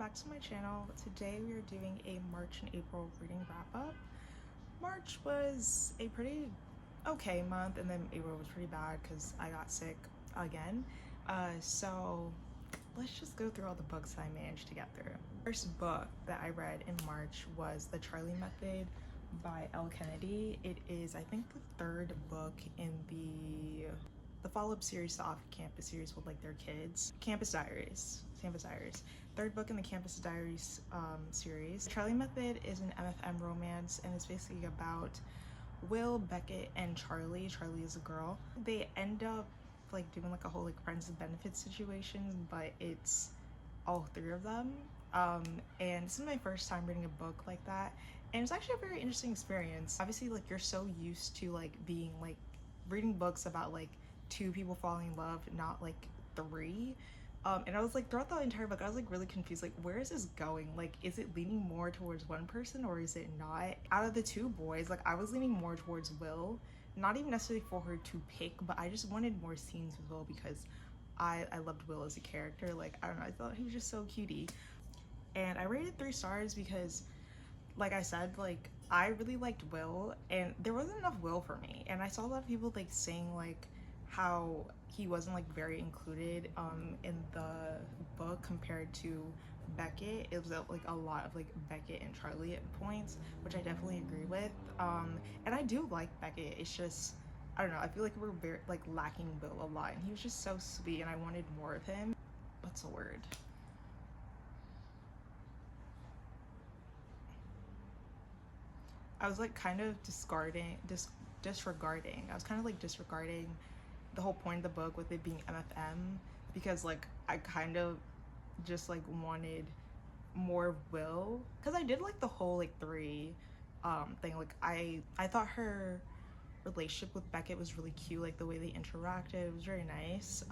back to my channel. Today we are doing a March and April reading wrap up. March was a pretty okay month, and then April was pretty bad because I got sick again. So let's just go through all the books that I managed to get through. First book that I read in March was The Charlie Method by Elle Kennedy. It is, I think, the third book in the follow-up series to Off-Campus series with like their kids. Campus Diaries. Third book in the Campus Diaries series. Charlie Method is an MFM romance, and it's basically about Will, Beckett, and Charlie. Charlie is a girl. They end up like doing like a whole like friends with benefits situation, but it's all three of them. And this is my first time reading a book like that, and it's actually a very interesting experience. Obviously, like, you're so used to like being like reading books about like two people falling in love, not like three. And I was like, throughout the entire book, I was like really confused, like, where is this going? Like, is it leaning more towards one person or is it not? Out of the two boys, like, I was leaning more towards Will, not even necessarily for her to pick, but I just wanted more scenes with Will because I loved Will as a character. Like, I don't know, I thought he was just so cutie. And I rated 3 stars because, like I said, like, I really liked Will, and there wasn't enough Will for me. And I saw a lot of people like saying like how he wasn't like very included in the book compared to Beckett. It was like a lot of like Beckett and Charlie at points, which I definitely agree with. And I do like Beckett. It's just, I don't know, I feel like we're very like lacking Will a lot, and he was just so sweet, and I wanted more of him. What's the word? I was like kind of disregarding. I was kind of like disregarding the whole point of the book with it being MFM, because like I kind of just like wanted more Will, because I did like the whole like three thing. Like I thought her relationship with Beckett was really cute, like the way they interacted, it was very nice.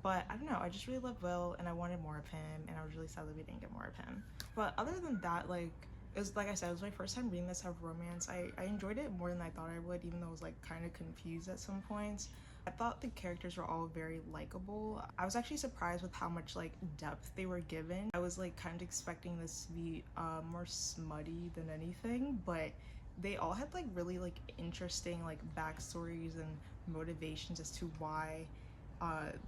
But I don't know, I just really love Will and I wanted more of him, and I was really sad that we didn't get more of him. But other than that, like, it was, like I said, it was my first time reading this type of romance. I enjoyed it more than I thought I would, even though I was like kind of confused at some points. I thought the characters were all very likable. I was actually surprised with how much like depth they were given. I was like kind of expecting this to be more smutty than anything, but they all had like really like interesting like backstories and motivations as to why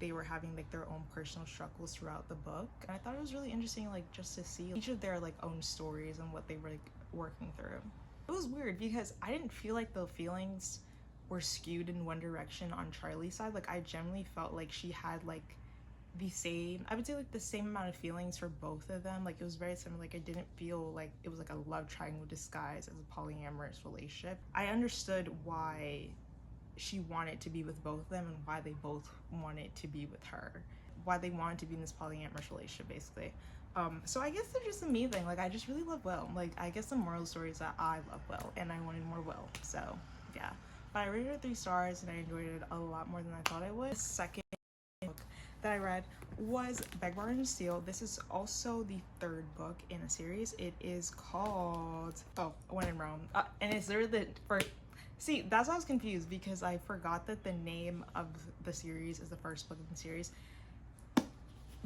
they were having like their own personal struggles throughout the book. And I thought it was really interesting, like, just to see each of their like own stories and what they were like working through. It was weird because I didn't feel like the feelings were skewed in one direction on Charlie's side. Like, I generally felt like she had like the same, I would say like the same amount of feelings for both of them. Like, it was very similar. Like, I didn't feel like it was like a love triangle disguised as a polyamorous relationship. I understood why she wanted to be with both of them and why they both wanted to be with her, why they wanted to be in this polyamorous relationship, basically. So I guess they're just amazing. Like, I just really love Will. Like, I guess the moral story is that I love Will and I wanted more Will. So yeah, but I rated it 3 stars and I enjoyed it a lot more than I thought I would. The second book that I read was Beg, Borrow, and Steal. This is also the 3rd book in a series. It is called When in Rome, and it's literally the first. See, that's why I was confused, because I forgot that the name of the series is the 1st book in the series.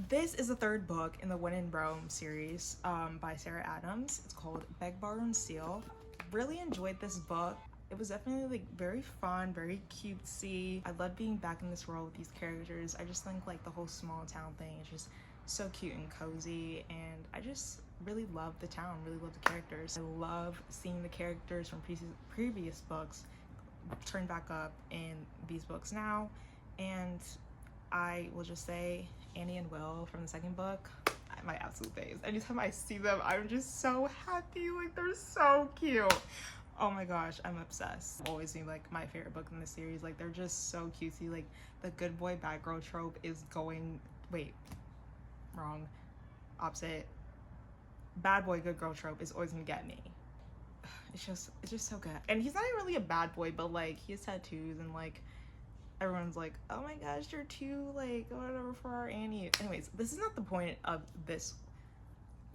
This is the 3rd book in the When in Rome series by Sarah Adams. It's called Beg, Borrow, and Steal. Really enjoyed this book. It was definitely like very fun, very cutesy. I love being back in this world with these characters. I just think like the whole small town thing is just so cute and cozy, and I just really love the town, really love the characters. I love seeing the characters from previous books turn back up in these books now. And I will just say, Annie and Will from the 2nd book, my absolute faves. Anytime I see them, I'm just so happy. Like, they're so cute. Oh my gosh, I'm obsessed. Always been like my favorite book in the series. Like, they're just so cutesy. Like, the good boy bad girl trope is going, wait, wrong, opposite. Bad boy good girl trope is always gonna get me. It's just so good. And he's not even really a bad boy, but like, he has tattoos, and like everyone's like, oh my gosh, you're too like whatever for our Annie. Anyways, this is not the point of this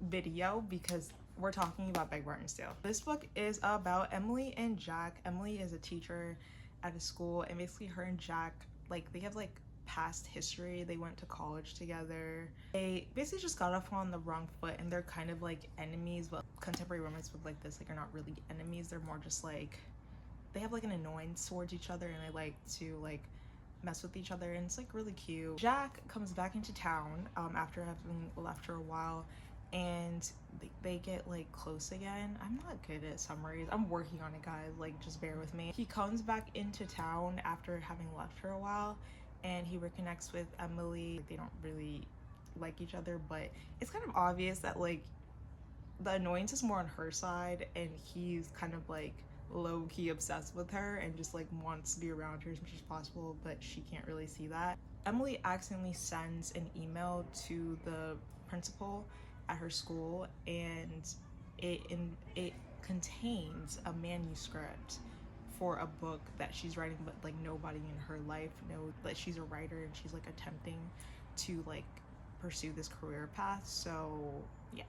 video because we're talking about Beg, Borrow, and Steal. This book is about Emily and Jack. Emily is a teacher at a school, and basically her and Jack, like, they have like past history. They went to college together. They basically just got off on the wrong foot, and they're kind of like enemies. But contemporary romance book like this, like, are not really enemies. They're more just like, they have like an annoyance towards each other, and they like to like mess with each other, and it's like really cute. Jack comes back into town after having left for a while, and they get like close again. I'm not good at summaries. I'm working on it, guys. Like, just bear with me. He comes back into town after having left for a while, and he reconnects with Emily. They don't really like each other, but it's kind of obvious that like the annoyance is more on her side, and he's kind of like low-key obsessed with her and just like wants to be around her as much as possible, but she can't really see that. Emily accidentally sends an email to the principal at her school, and it contains a manuscript for a book that she's writing, but like nobody in her life knows that she's a writer, and she's like attempting to like pursue this career path. So yeah,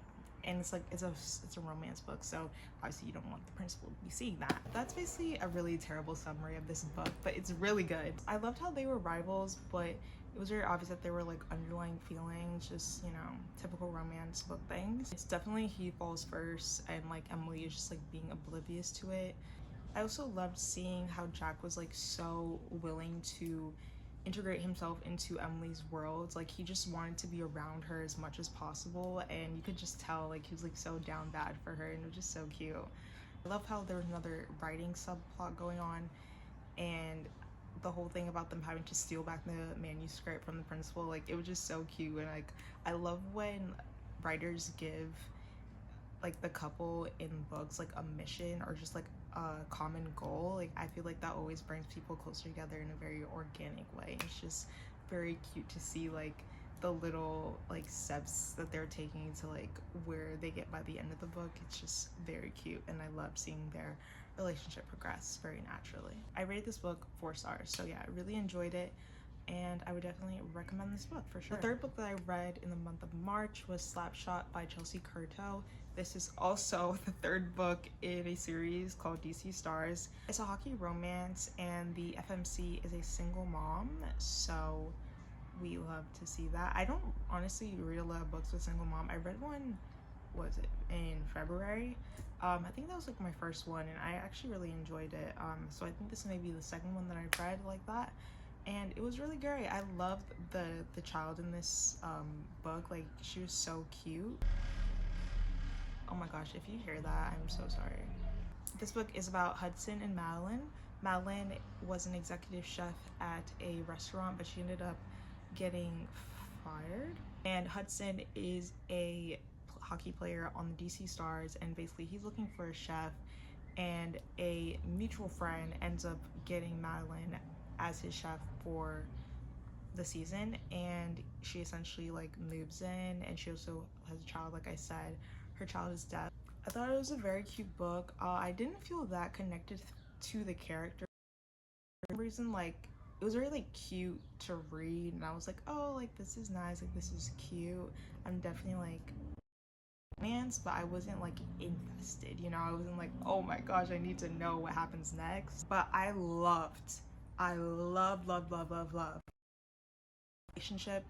and it's like it's a romance book, so obviously you don't want the principal to be seeing that. That's basically a really terrible summary of this book, but it's really good. I loved how they were rivals, but it was very obvious that there were like underlying feelings, just, you know, typical romance book things. It's definitely he falls first, and like Emily is just like being oblivious to it. I also loved seeing how Jack was like so willing to integrate himself into Emily's world. Like, he just wanted to be around her as much as possible, and you could just tell like he was like so down bad for her, and it was just so cute. I love how there was another writing subplot going on, and the whole thing about them having to steal back the manuscript from the principal, like, it was just so cute. And like, I love when writers give like the couple in books like a mission or just like a common goal. Like, I feel like that always brings people closer together in a very organic way. It's just very cute to see like the little like steps that they're taking to like where they get by the end of the book. It's just very cute, and I love seeing their relationship progress very naturally. I rated this book 4 stars, so yeah, I really enjoyed it, and I would definitely recommend this book for sure. The third book that I read in the month of March was Slapshot by Chelsea Curto. This is also the third book in a series called DC Stars. It's a hockey romance, and the FMC is a single mom, so we love to see that. I don't honestly read a lot of books with single mom. I read one, was it in February? I think that was like my first one, and I actually really enjoyed it. So I think this may be the second one that I read like that, and it was really great. I loved the child in this book. Like, she was so cute. Oh my gosh, if you hear that, I'm so sorry. This book is about Hudson and Madeline. Madeline was an executive chef at a restaurant, but she ended up getting fired. And Hudson is a hockey player on the DC Stars, and basically he's looking for a chef, and a mutual friend ends up getting Madeline as his chef for the season, and she essentially like moves in, and she also has a child. Like I said, her child is deaf. I thought it was a very cute book. I didn't feel that connected to the character for some reason. Like, it was really like cute to read, and I was like, oh, like this is nice, like this is cute. I'm definitely like romance, but I wasn't like invested, you know. I wasn't like, oh my gosh, I need to know what happens next. But I love relationship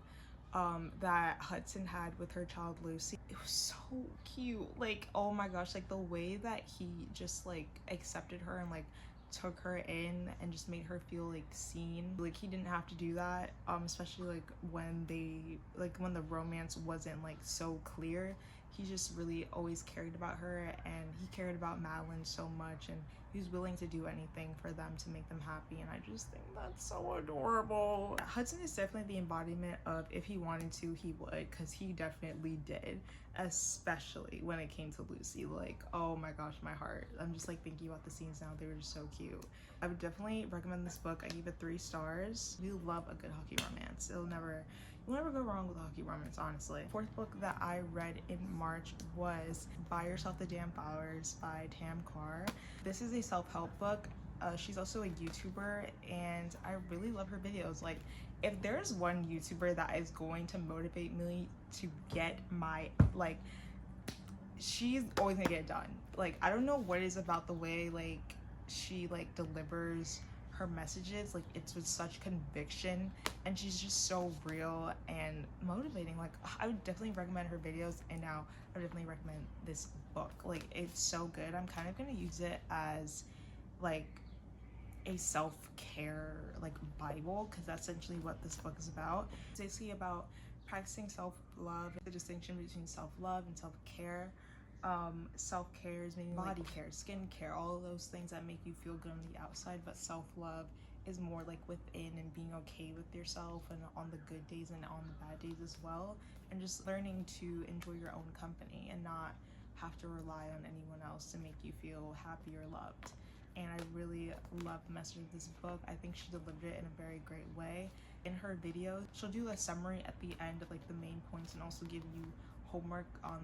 that Hudson had with her child Lucy. It was so cute. Like, oh my gosh, like the way that he just like accepted her and like took her in and just made her feel like seen. Like, he didn't have to do that, especially like when the romance wasn't like so clear. He just really always cared about her, and he cared about Madeline so much, and he was willing to do anything for them to make them happy, and I just think that's so adorable. Hudson is definitely the embodiment of if he wanted to, he would, because he definitely did, especially when it came to Lucy. Like, oh my gosh, my heart. I'm just like thinking about the scenes now. They were just so cute. I would definitely recommend this book. I gave it 3 stars. We love a good hockey romance. You'll never go wrong with a hockey romance, honestly. Fourth book that I read in March was Buy Yourself the Damn Flowers by Kaur. This is a self-help book. She's also a YouTuber, and I really love her videos. Like, if there's one YouTuber that is going to motivate me to get my, like, she's always gonna get it done. Like, I don't know what it is about the way like she like delivers her messages, like it's with such conviction, and she's just so real and motivating. Like I would definitely recommend her videos, and now I would definitely recommend this book. Like it's so good. I'm kind of gonna use it as like a self-care like Bible, because that's essentially what this book is about. It's basically about practicing self-love, the distinction between self-love and self-care. Self-care is meaning body care, skin care, all of those things that make you feel good on the outside, but self-love is more like within and being okay with yourself, and on the good days and on the bad days as well, and just learning to enjoy your own company and not have to rely on anyone else to make you feel happy or loved. And I really love the message of this book. I think she delivered it in a very great way. In her video, she'll do a summary at the end of like the main points, and also give you homework on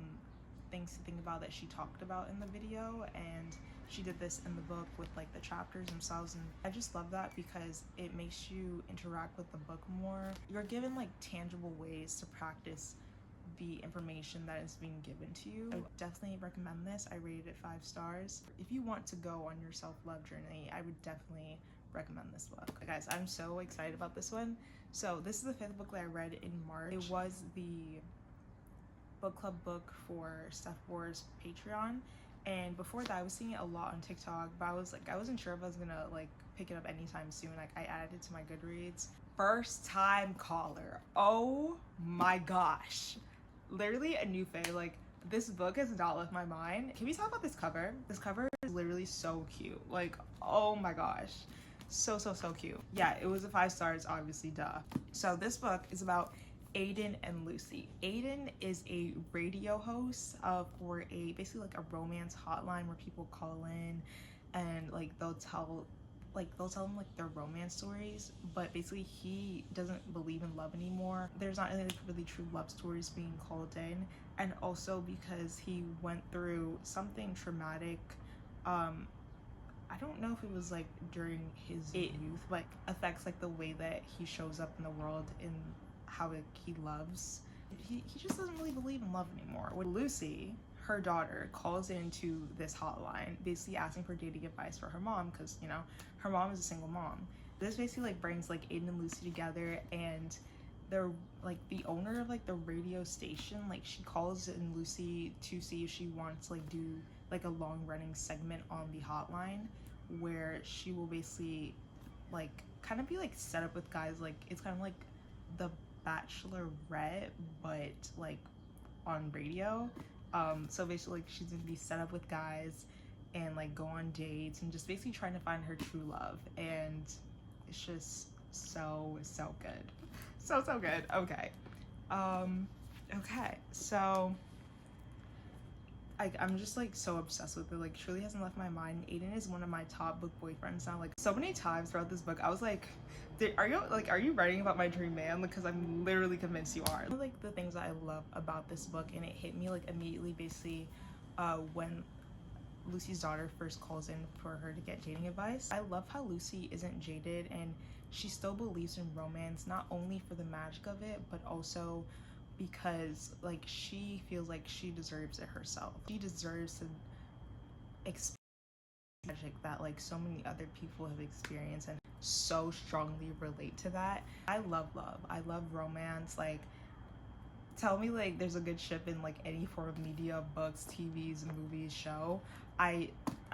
things to think about that she talked about in the video. And she did this in the book with like the chapters themselves, and I just love that because it makes you interact with the book more. You're given like tangible ways to practice the information that is being given to you. I would definitely recommend this. I rated it 5 stars. If you want to go on your self-love journey, I would definitely recommend this book. Guys, I'm so excited about this one. So this is the 5th book that I read in March. It was the book club book for Steph Wars Patreon, and before that I was seeing it a lot on TikTok, but I wasn't sure if I was gonna like pick it up anytime soon. Like I added it to my Goodreads. First time caller. Oh my gosh. Literally a new fave. Like this book has not left my mind. Can we talk about this cover? This cover is literally so cute. Like, oh my gosh. So cute. Yeah, it was a 5 stars, obviously, duh. So this book is about Aiden and Lucy. Aiden is a radio host for basically like a romance hotline where people call in and like they'll tell them like their romance stories, but basically he doesn't believe in love anymore. There's not any like really true love stories being called in, and also because he went through something traumatic. I don't know if it was like during his youth, but affects like the way that he shows up in the world and how he loves. He just doesn't really believe in love anymore. With Lucy, her daughter, calls into this hotline basically asking for dating advice for her mom, because you know her mom is a single mom. This basically like brings like Aiden and Lucy together, and they're like the owner of like the radio station, like she calls in Lucy to see if she wants to like do like a long running segment on the hotline where she will basically like kind of be like set up with guys. Like it's kind of like the Bachelorette but like on radio. So basically like she's gonna be set up with guys and like go on dates and just basically trying to find her true love, and it's just so good. So good. Okay. Okay, so I'm just like so obsessed with it. Like truly hasn't left my mind. Aiden is one of my top book boyfriends now. Like so many times throughout this book I was like, are you writing about my dream man? Because I'm literally convinced you are. Like the things that I love about this book, and it hit me like immediately basically when Lucy's daughter first calls in for her to get dating advice. I love how Lucy isn't jaded and she still believes in romance, not only for the magic of it, but also because like she feels like she deserves it herself. She deserves to experience magic that like so many other people have experienced, and so strongly relate to that. I love love. I love romance. Like tell me like there's a good ship in like any form of media, books, TVs, movies, show. I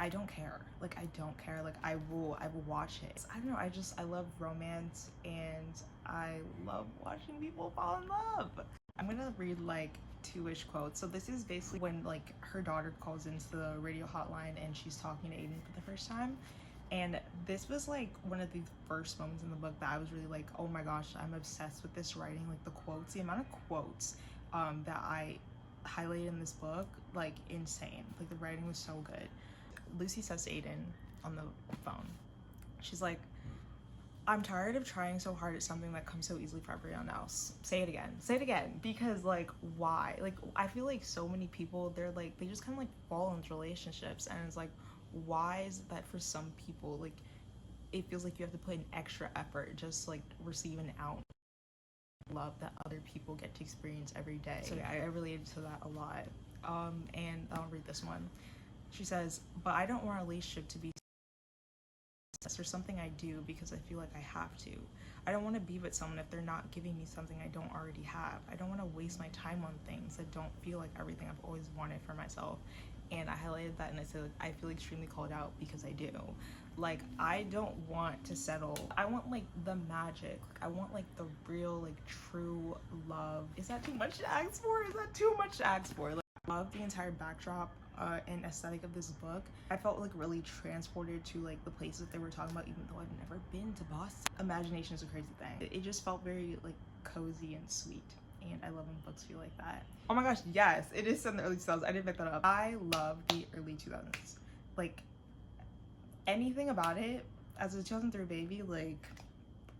don't care. Like I don't care. Like I will watch it. I don't know, I love romance, and I love watching people fall in love. I'm gonna read like 2-ish quotes. So this is basically when like her daughter calls into the radio hotline and she's talking to Aiden for the first time. And this was like one of the first moments in the book that I was really like, oh my gosh, I'm obsessed with this writing. Like the quotes, the amount of quotes that I highlighted in this book, like insane. Like the writing was so good. Lucy says to Aiden on the phone, she's like, I'm tired of trying so hard at something that comes so easily for everyone else. Say it again, because like why? Like I feel like so many people, they're like, they just kind of like fall into relationships, and it's like, why is it that for some people like it feels like you have to put an extra effort just to, like receive an ounce of love that other people get to experience every day. So yeah, I related to that a lot. And I'll read this one. She says, but I don't want a relationship to be or something I do because I feel like I have to. I don't want to be with someone if they're not giving me something I don't already have. I don't want to waste my time on things that don't feel like everything I've always wanted for myself. And I highlighted that and I said, like, I feel extremely called out because I do. Like, I don't want to settle. I want like the magic. Like, I want like the real, like, true love. Is that too much to ask for? Is that too much to ask for? Like, I love the entire backdrop and aesthetic of this book. I felt like really transported to like the places that they were talking about, even though I've never been to Boston. Imagination is a crazy thing. It just felt very like cozy and sweet. And I love when books feel like that. Oh my gosh, yes, it is in the early 2000s. I didn't make that up. I love the early 2000s. Like, anything about it, as a 2003 baby, like,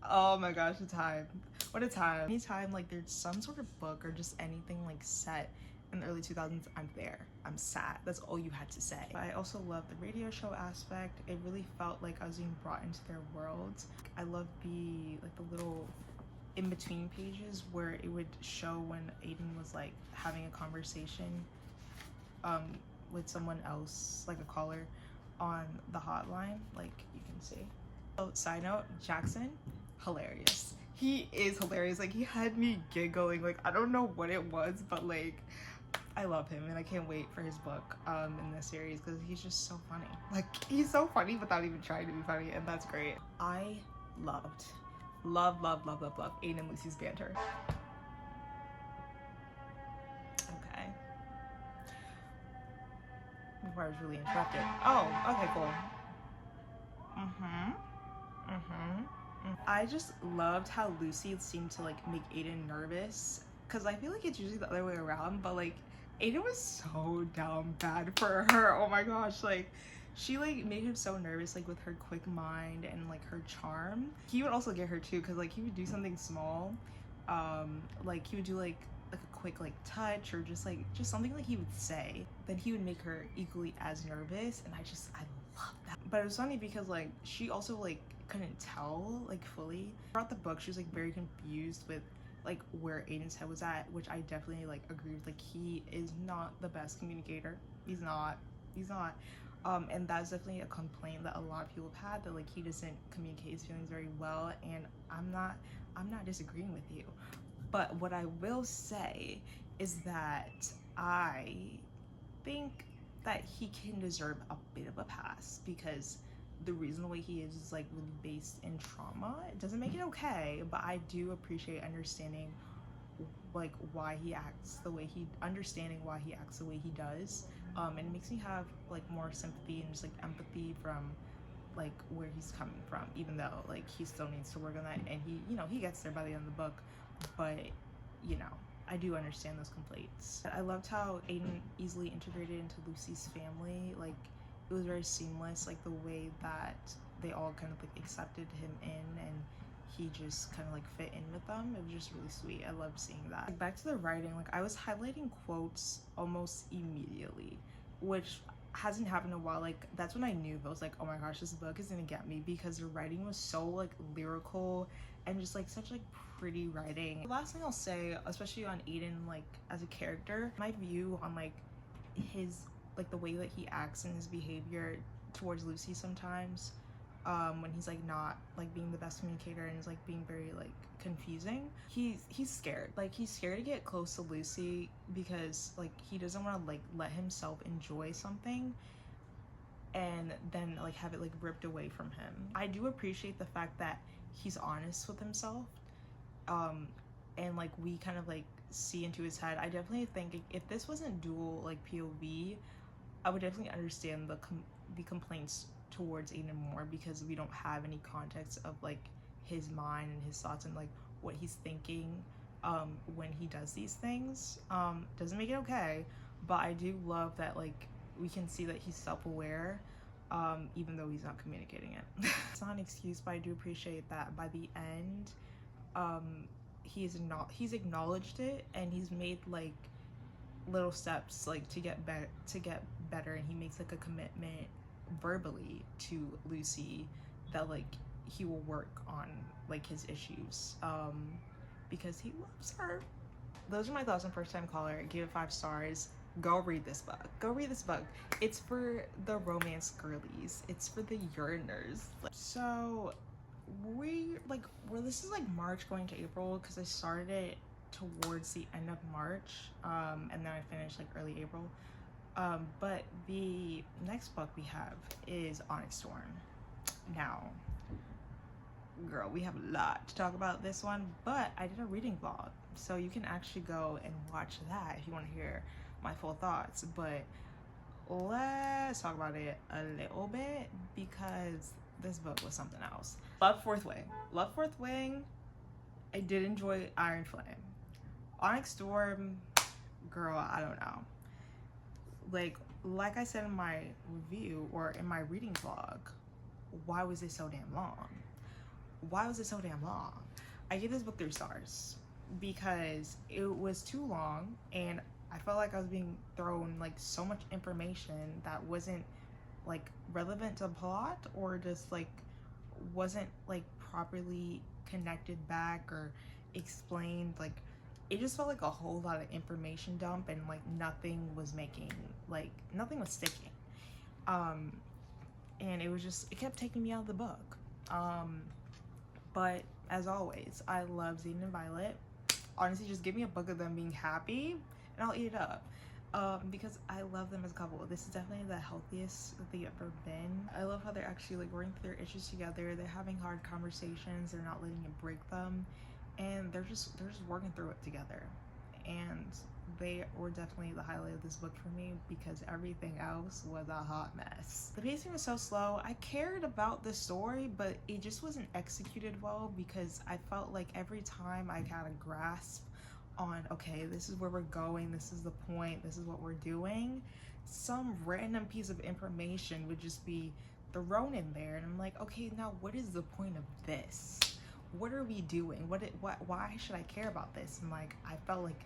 oh my gosh, a time. What a time. Anytime like there's some sort of book or just anything like set in the early 2000s, I'm there. I'm sad. That's all you had to say. I also love the radio show aspect. It really felt like I was being brought into their world. I love the little in between pages where it would show when Aiden was like having a conversation with someone else, like a caller on the hotline, like you can see. Oh, side note, Jackson, hilarious. He is hilarious. Like, he had me giggling. Like, I don't know what it was, but like, I love him and I can't wait for his book in this series because he's just so funny. Like, he's so funny without even trying to be funny, and that's great. I love Aiden and Lucy's banter. Okay. Before I was really interrupted. Oh, okay, cool. I just loved how Lucy seemed to like make Aiden nervous, because I feel like it's usually the other way around, but like Aiden was so down bad for her. Oh my gosh, like she like made him so nervous, like with her quick mind and like her charm. He would also get her too, because like he would do something small, like he would do like a quick like touch or just something like he would say, then he would make her equally as nervous, and I love that. But it was funny because like she also like couldn't tell like fully throughout the book. She was like very confused with like where Aiden's head was at, which I definitely like agree with. Like, he is not the best communicator. He's not and that's definitely a complaint that a lot of people have had, that like he doesn't communicate his feelings very well, and I'm not disagreeing with you. But what I will say is that I think that he can deserve a bit of a pass, because the reason the way he is like really based in trauma. It doesn't make it okay, but I do appreciate understanding like why he acts the way he does, and it makes me have like more sympathy and just like empathy from like where he's coming from, even though like he still needs to work on that, and he, you know, he gets there by the end of the book. But you know, I do understand those complaints. I loved how Aiden easily integrated into Lucy's family. Like, it was very seamless, like the way that they all kind of like accepted him in, and he just kind of like fit in with them. It was just really sweet. I loved seeing that. Like, back to the writing, like I was highlighting quotes almost immediately, which hasn't happened in a while. Like, that's when I knew, I was like, oh my gosh, this book is gonna get me, because the writing was so like lyrical and just like such like pretty writing. The last thing I'll say, especially on Aiden like as a character, my view on like his like the way that he acts and his behavior towards Lucy sometimes, when he's like not like being the best communicator and is like being very like confusing. He's scared. Like, he's scared to get close to Lucy because like he doesn't want to like let himself enjoy something and then like have it like ripped away from him. I do appreciate the fact that he's honest with himself, and like we kind of like see into his head. I definitely think if this wasn't dual like POV, I would definitely understand the complaints towards Aiden more, because we don't have any context of like his mind and his thoughts and like what he's thinking when he does these things. Doesn't make it okay, but I do love that like we can see that he's self-aware, even though he's not communicating it. It's not an excuse, but I do appreciate that by the end, he's acknowledged it, and he's made like little steps like to get better, and he makes like a commitment verbally to Lucy that like he will work on like his issues, because he loves her. Those are my thoughts on First Time Caller. I gave it 5 stars. go read this book. Go read this book. It's for the romance girlies. It's for the yearners. So this is like March going to April, because I started it towards the end of March, and then I finished like early April. But the next book we have is Onyx Storm. Now, girl, we have a lot to talk about this one, but I did a reading vlog, so you can actually go and watch that if you want to hear my full thoughts. But let's talk about it a little bit, because this book was something else. Love Fourth Wing. I did enjoy Iron Flame. Onyx Storm, girl, I don't know. Like I said in my review or in my reading vlog, why was it so damn long? Why was it so damn long? I gave this book 3 stars because it was too long, and I felt like I was being thrown like so much information that wasn't like relevant to plot, or just like wasn't like properly connected back or explained. Like, it just felt like a whole lot of information dump, and like nothing was sticking. And it kept taking me out of the book. But as always, I love Zayden and Violet. Honestly, just give me a book of them being happy and I'll eat it up. Because I love them as a couple. This is definitely the healthiest that they've ever been. I love how they're actually like working through their issues together. They're having hard conversations. They're not letting it break them, and they're just working through it together. And they were definitely the highlight of this book for me, because everything else was a hot mess. The pacing was so slow. I cared about the story, but it just wasn't executed well, because I felt like every time I got a grasp on, okay, this is where we're going, this is the point, this is what we're doing, some random piece of information would just be thrown in there, and I'm like, okay, now what is the point of this? What are we doing? Why should I care about this? And like, I felt like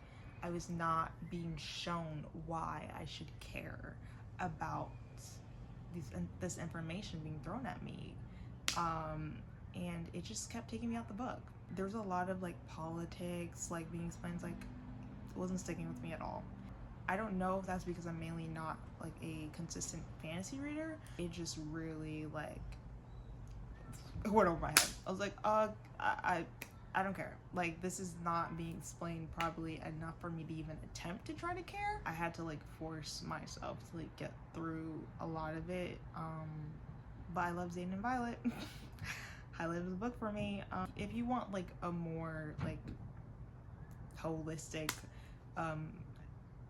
I was not being shown why I should care about this information being thrown at me. And it just kept taking me out the book. There was a lot of like politics like being explained, like it wasn't sticking with me at all. I don't know if that's because I'm mainly not like a consistent fantasy reader. It just really like went over my head. I was like, I don't care. Like, this is not being explained properly enough for me to even attempt to try to care. I had to like force myself to like get through a lot of it. But I love Zayden and Violet. Highlight of the book for me. If you want like a more like holistic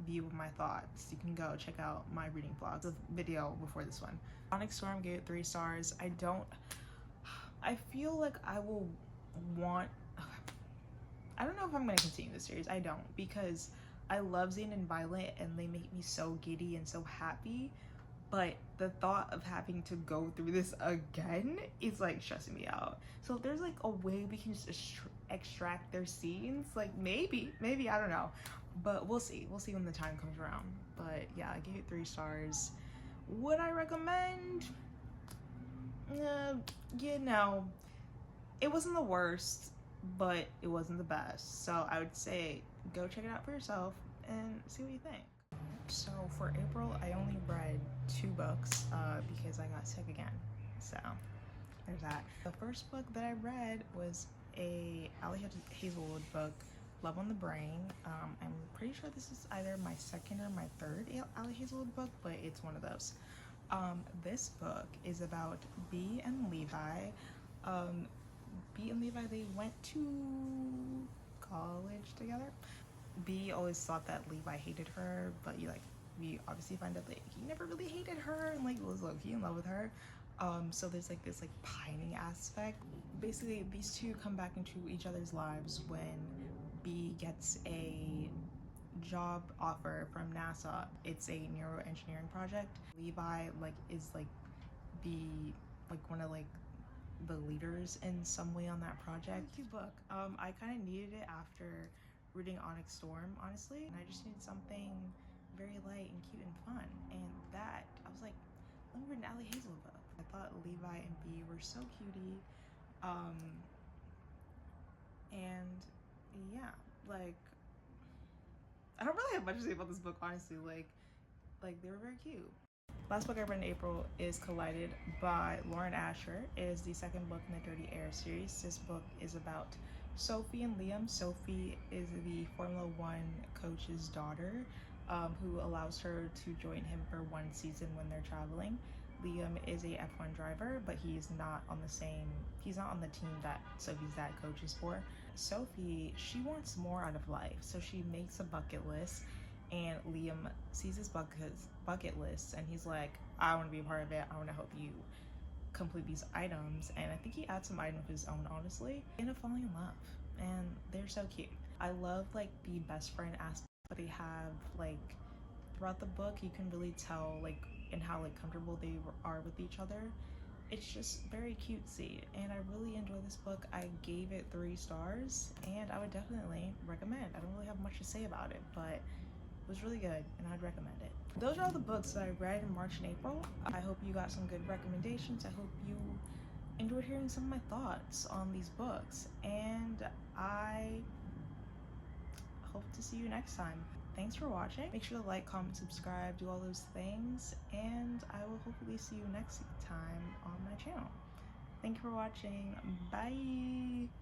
view of my thoughts, you can go check out my reading vlog, the video before this one. Onyx Storm gave it 3 stars. I feel like I don't know if I'm going to continue this series. I don't, because I love Zayden and Violet and they make me so giddy and so happy, but the thought of having to go through this again is like stressing me out. So if there's like a way we can just extract their scenes, like maybe, I don't know, but we'll see when the time comes around. But yeah, I gave it 3 stars. Would I recommend? You know, it wasn't the worst, but it wasn't the best. So I would say go check it out for yourself and see what you think. So for April, I only read 2 books because I got sick again. So there's that. The first book that I read was a Elle Hazelwood book, Love on the Brain. I'm pretty sure this is either my 2nd or my 3rd Elle Hazelwood book, but it's one of those. This book is about Bee and Levi. Bee and Levi, they went to college together. Bee always thought that Levi hated her, but we obviously find out that he never really hated her and like was low-key in love with her. So there's like this like pining aspect. Basically, these two come back into each other's lives when Bee gets a job offer from NASA. It's a neuroengineering project. Levi is one of the leaders in some way on that project. Cute book. I kind of needed it after reading Onyx Storm, honestly, and I just needed something very light and cute and fun. And that, I was like, let me read an Elle Hazelwood book. I thought Levi and Bee were so cutie. And yeah, like, I don't really have much to say about this book, honestly. Like they were very cute. Last book I read in April is Collided by Lauren Asher. It is the second book in the Dirty Air series. This book is about Sophie and Liam. Sophie is the Formula One coach's daughter, who allows her to join him for one season when they're traveling. Liam is a F1 driver, but he's not on the team that Sophie's dad coaches for. Sophie, she wants more out of life, so she makes a bucket list, and Liam sees his bucket list and he's like, I want to be a part of it. I want to help you complete these items. And I think he adds some items of his own, honestly. They end up falling in love and they're so cute. I love like the best friend aspect that they have. Like throughout the book, you can really tell like in how like comfortable they are with each other. It's just very cutesy, and I really enjoyed this book. I gave it 3 stars, and I would definitely recommend. I don't really have much to say about it, but it was really good, and I'd recommend it. Those are all the books that I read in March and April. I hope you got some good recommendations. I hope you enjoyed hearing some of my thoughts on these books, and I hope to see you next time. Thanks for watching. Make sure to like, comment, subscribe, do all those things, and I will hopefully see you next time on my channel. Thank you for watching. Bye!